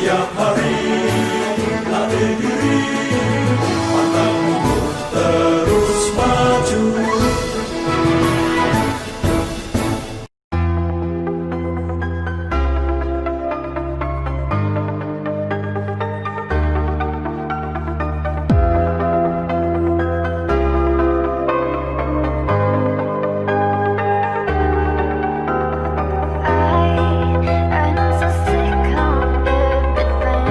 Tiap hari latih diri, pantang untuk terus maju. I know so sick of everything.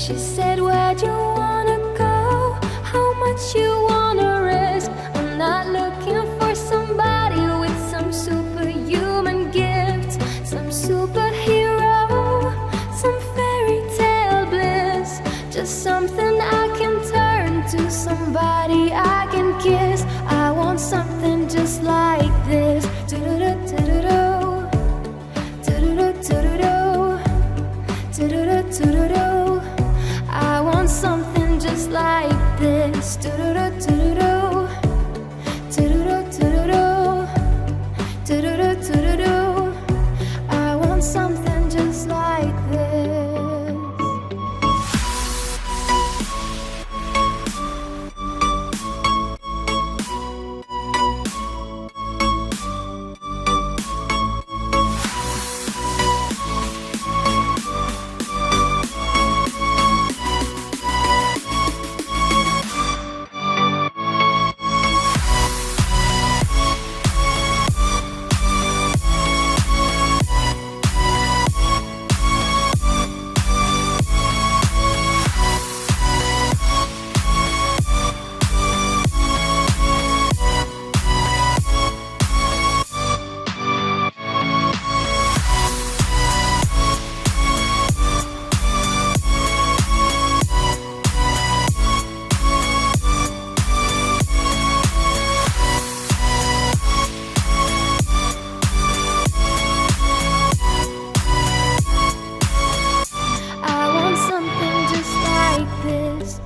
She said, where'd you wanna go? How much you wanna risk? I'm not looking for somebody with some superhuman gifts, some superhero, some fairy tale bliss. Just something I can turn to, somebody I can kiss. I want something just like this. Do-do-do-do-do-do. Do-do-do-do-do-do. Do-do-do-do-do-do. I want something just like this. Do-do-do-do-do-do. Do-do-do-do-do-do. Do-do-do-do-do-do. I want something just like this.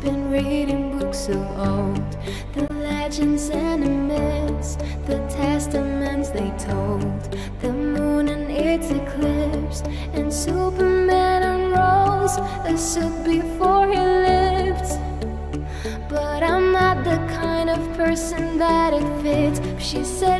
Been reading books of old, the legends and the myths, the testaments they told, the moon and its eclipse, and Superman unrolls a suit before he lived. But I'm not the kind of person that it fits. She said,